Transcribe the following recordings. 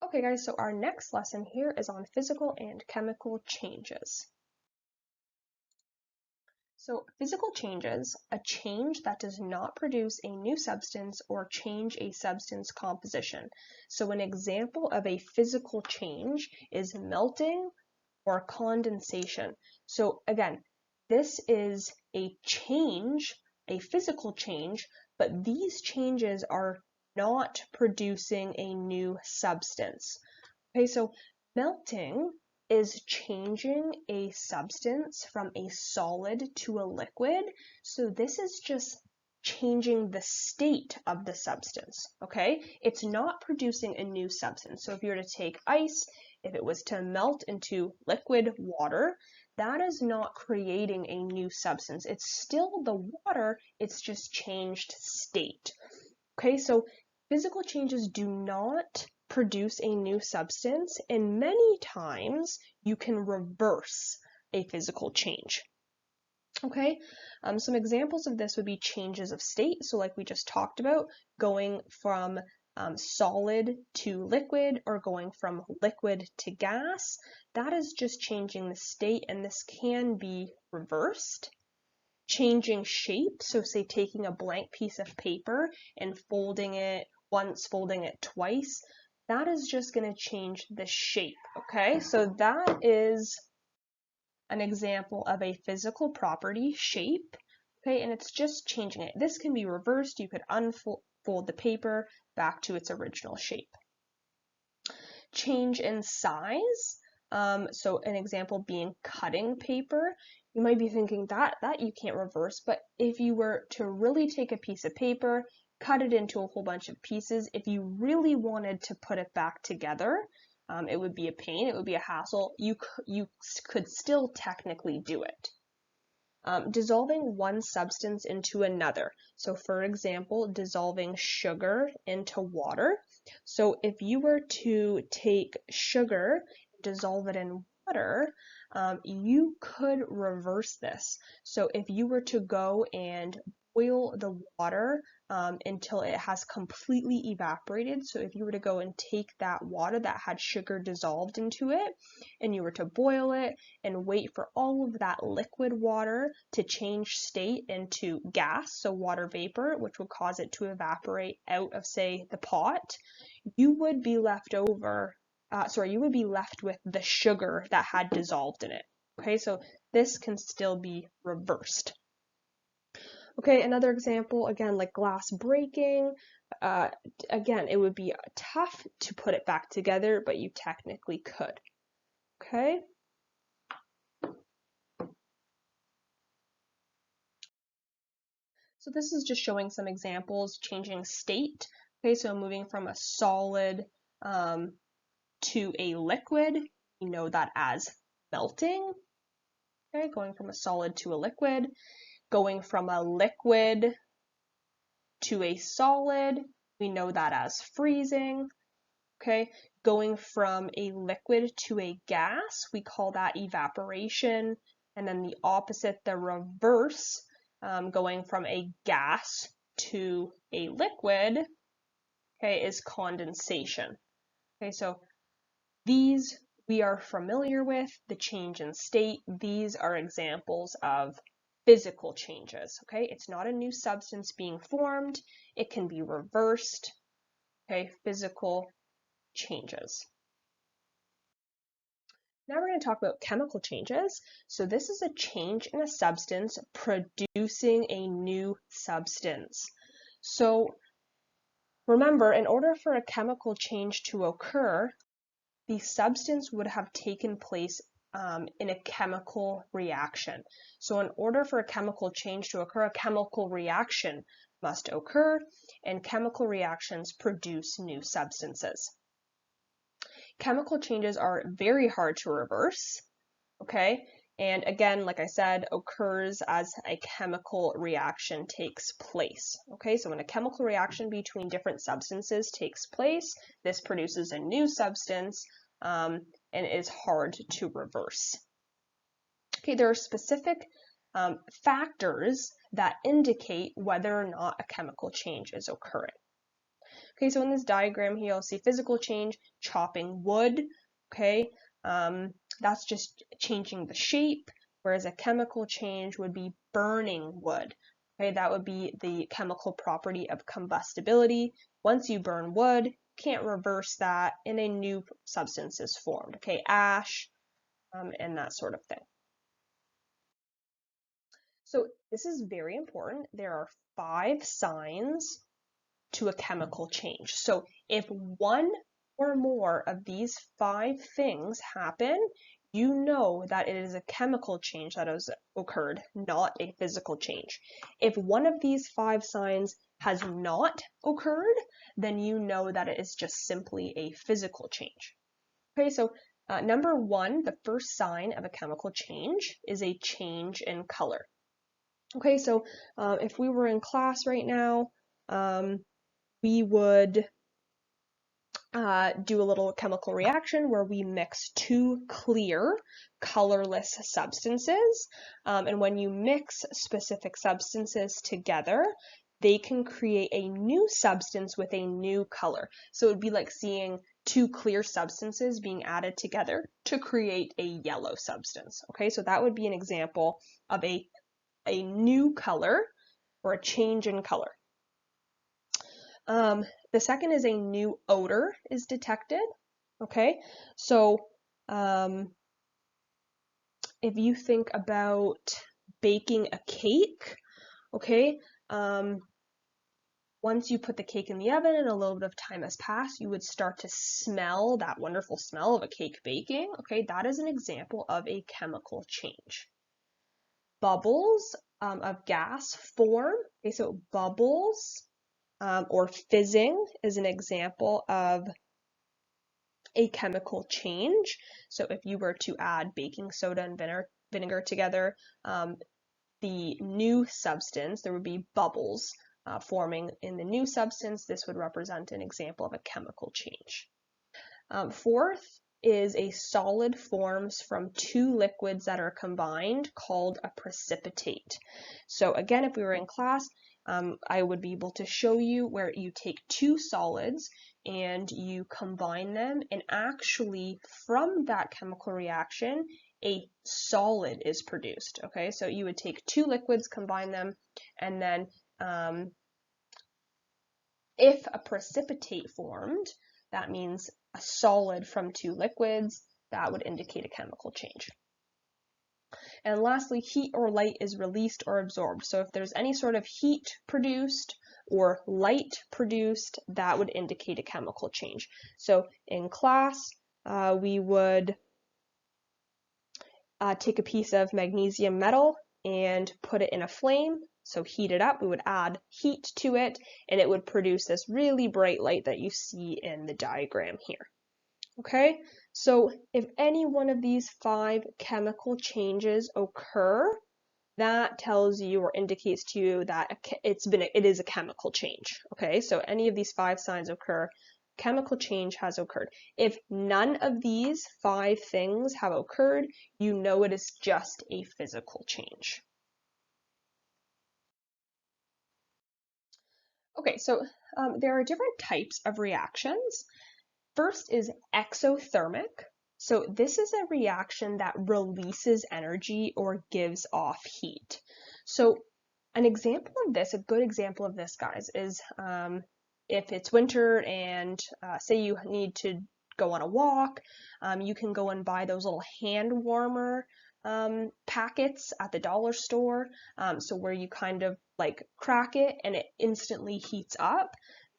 Okay guys, so our next lesson here is on physical and chemical changes. So physical changes, a change that does not produce a new substance or change a substance composition. So an example of a physical change is melting or condensation. So again, this is a change, a physical change, but these changes are not producing a new substance. Okay, so melting is changing a substance from a solid to a liquid. So this is just changing the state of the substance, okay? It's not producing a new substance. So if you were to take ice, if it was to melt into liquid water, that is not creating a new substance. It's still the water, it's just changed state. Okay, so physical changes do not produce a new substance, and many times you can reverse a physical change. Okay, some examples of this would be changes of state. So like we just talked about, going from solid to liquid or going from liquid to gas. That is just changing the state, and this can be reversed. Changing shape, so say taking a blank piece of paper and folding it once, folding it twice, that is just going to change the shape, okay? So that is an example of a physical property, shape, okay? And it's just changing it. This can be reversed. You could unfold the paper back to its original shape. Change in size, so an example being cutting paper. You might be thinking that you can't reverse, but if you were to really take a piece of paper, cut it into a whole bunch of pieces, if you really wanted to put it back together, it would be a pain, it would be a hassle. You could still technically do it. Dissolving one substance into another. So for example, dissolving sugar into water. So if you were to take sugar, dissolve it in water, you could reverse this. So if you were to go and boil the water until it has completely evaporated, so if you were to go and take that water that had sugar dissolved into it, and you were to boil it and wait for all of that liquid water to change state into gas, so water vapor, which would cause it to evaporate out of, say, the pot, you would be left with the sugar that had dissolved in it. Okay, so this can still be reversed. Okay, another example, again, like glass breaking. Again, it would be tough to put it back together, but you technically could. Okay. So this is just showing some examples, changing state. Okay, so moving from a solid to a liquid, we know that as melting. Okay, going from a solid to a liquid, going from a liquid to a solid, we know that as freezing. Okay, going from a liquid to a gas, we call that evaporation. And then the opposite, the reverse, going from a gas to a liquid, okay, is condensation. Okay, so these we are familiar with, the change in state. These are examples of physical changes, okay? It's not a new substance being formed. It can be reversed, okay? Physical changes. Now we're going to talk about chemical changes. So this is a change in a substance producing a new substance. So remember, in order for a chemical change to occur, the substance would have taken place in a chemical reaction. So in order for a chemical change to occur, a chemical reaction must occur, and chemical reactions produce new substances. Chemical changes are very hard to reverse, okay? And again, like I said, occurs as a chemical reaction takes place, okay? So when a chemical reaction between different substances takes place, this produces a new substance, and is hard to reverse. Okay, there are specific factors that indicate whether or not a chemical change is occurring. Okay, so in this diagram here, you'll see physical change, chopping wood, okay? That's just changing the shape, whereas a chemical change would be burning wood. Okay, that would be the chemical property of combustibility. Once you burn wood, can't reverse that, and a new substance is formed. Okay, ash, and that sort of thing. So this is very important. There are 5 signs to a chemical change. So if one or more of these 5 things happen, you know that it is a chemical change that has occurred, not a physical change. If one of these 5 signs has not occurred, then you know that it is just simply a physical change. Okay, so number 1, the first sign of a chemical change is a change in color. Okay, so if we were in class right now, we would do a little chemical reaction where we mix 2 clear, colorless substances. And when you mix specific substances together, they can create a new substance with a new color. So it would be like seeing 2 clear substances being added together to create a yellow substance. Okay, so that would be an example of a new color or a change in color. The second is a new odor is detected. Okay, so if you think about baking a cake, okay, once you put the cake in the oven and a little bit of time has passed, you would start to smell that wonderful smell of a cake baking. Okay, that is an example of a chemical change. Bubbles of gas form. Okay, so bubbles or fizzing is an example of a chemical change. So if you were to add baking soda and vinegar together, the new substance, there would be bubbles forming in the new substance. This would represent an example of a chemical change. Fourth is a solid forms from 2 liquids that are combined called a precipitate. So again, if we were in class, I would be able to show you where you take 2 solids and you combine them, and actually from that chemical reaction, a solid is produced. Okay, so you would take 2 liquids, combine them, and then if a precipitate formed, that means a solid from 2 liquids, that would indicate a chemical change. And lastly, heat or light is released or absorbed. So if there's any sort of heat produced or light produced, that would indicate a chemical change. So in class, we would take a piece of magnesium metal and put it in a flame. So heat it up, we would add heat to it, and it would produce this really bright light that you see in the diagram here. Okay, so if any one of these 5 chemical changes occur, that tells you or indicates to you that it is a chemical change. Okay, so any of these 5 signs occur, chemical change has occurred. If none of these 5 things have occurred, you know it is just a physical change. Okay, so there are different types of reactions. First is exothermic. So this is a reaction that releases energy or gives off heat. So an example of this, a good example of this, guys, is if it's winter and say you need to go on a walk, you can go and buy those little hand warmer packets at the dollar store. So where you kind of like crack it and it instantly heats up.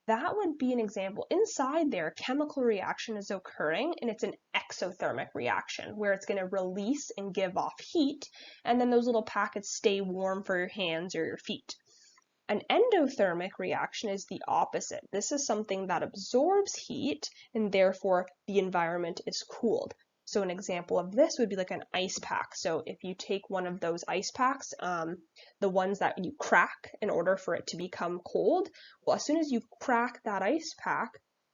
That would be an example. Inside there, a chemical reaction is occurring, and it's an exothermic reaction where it's going to release and give off heat, and then those little packets stay warm for your hands or your feet. An endothermic reaction is the opposite. This is something that absorbs heat, and therefore the environment is cooled. So an example of this would be like an ice pack. So if you take one of those ice packs, the ones that you crack in order for it to become cold, well, as soon as you crack that ice pack,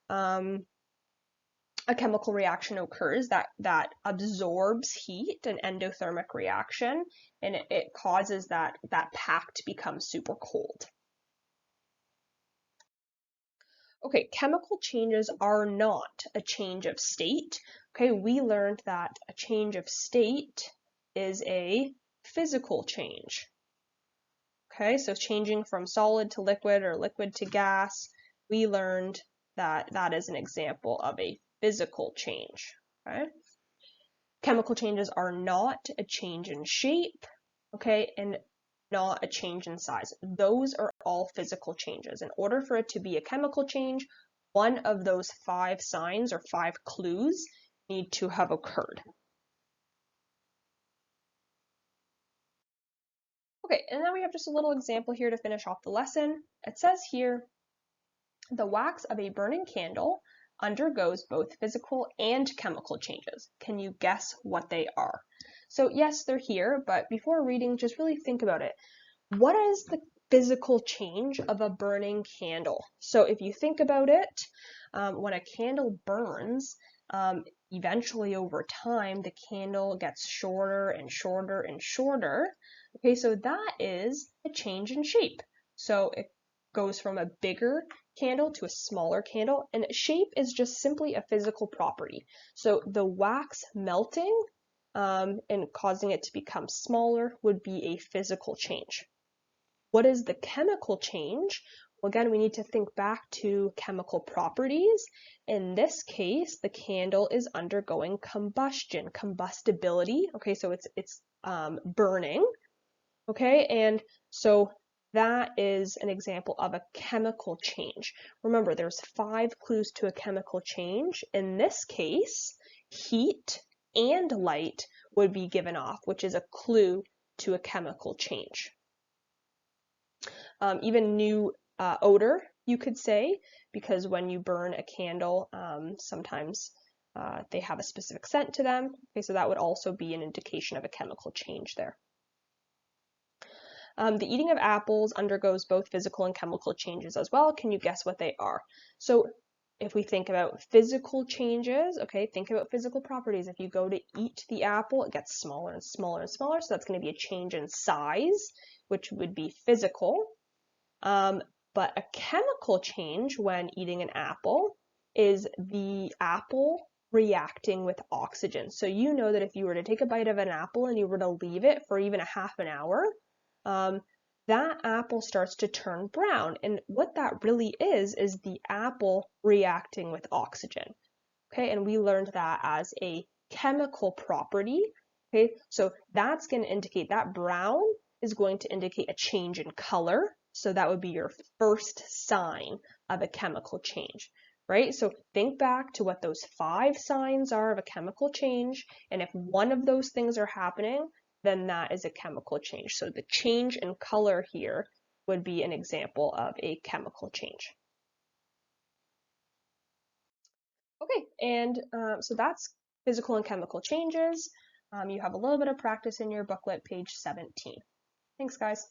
a chemical reaction occurs that absorbs heat, an endothermic reaction, and it causes that pack to become super cold. Okay, chemical changes are not a change of state. Okay, we learned that a change of state is a physical change. Okay, so changing from solid to liquid or liquid to gas, we learned that that is an example of a physical change. Okay, chemical changes are not a change in shape, okay, and not a change in size. Those are all physical changes. In order for it to be a chemical change, one of those 5 signs or 5 clues need to have occurred. Okay, and then we have just a little example here to finish off the lesson. It says here, the wax of a burning candle undergoes both physical and chemical changes. Can you guess what they are? So yes, they're here, but before reading, just really think about it. What is the physical change of a burning candle? So if you think about it, when a candle burns, eventually over time, the candle gets shorter and shorter and shorter. Okay, so that is a change in shape. So it goes from a bigger candle to a smaller candle, and shape is just simply a physical property. So the wax melting and causing it to become smaller would be a physical change. What is the chemical change? Well, again, we need to think back to chemical properties. In this case, the candle is undergoing combustion, combustibility. Okay, so it's burning. Okay, and so that is an example of a chemical change. Remember, there's 5 clues to a chemical change. In this case, heat and light would be given off, which is a clue to a chemical change. Even new odor, you could say, because when you burn a candle, sometimes they have a specific scent to them. Okay, so that would also be an indication of a chemical change there. The eating of apples undergoes both physical and chemical changes as well. Can you guess what they are? So if we think about physical changes, okay, think about physical properties. If you go to eat the apple, it gets smaller and smaller and smaller. So that's going to be a change in size, which would be physical. But a chemical change when eating an apple is the apple reacting with oxygen. So you know that if you were to take a bite of an apple and you were to leave it for even a half an hour, that apple starts to turn brown. And what that really is the apple reacting with oxygen. Okay, and we learned that as a chemical property. Okay, so that's going to indicate that brown is going to indicate a change in color. So that would be your first sign of a chemical change, right? So think back to what those 5 signs are of a chemical change. And if one of those things are happening, then that is a chemical change. So the change in color here would be an example of a chemical change. Okay, and so that's physical and chemical changes. You have a little bit of practice in your booklet, page 17. Thanks, guys.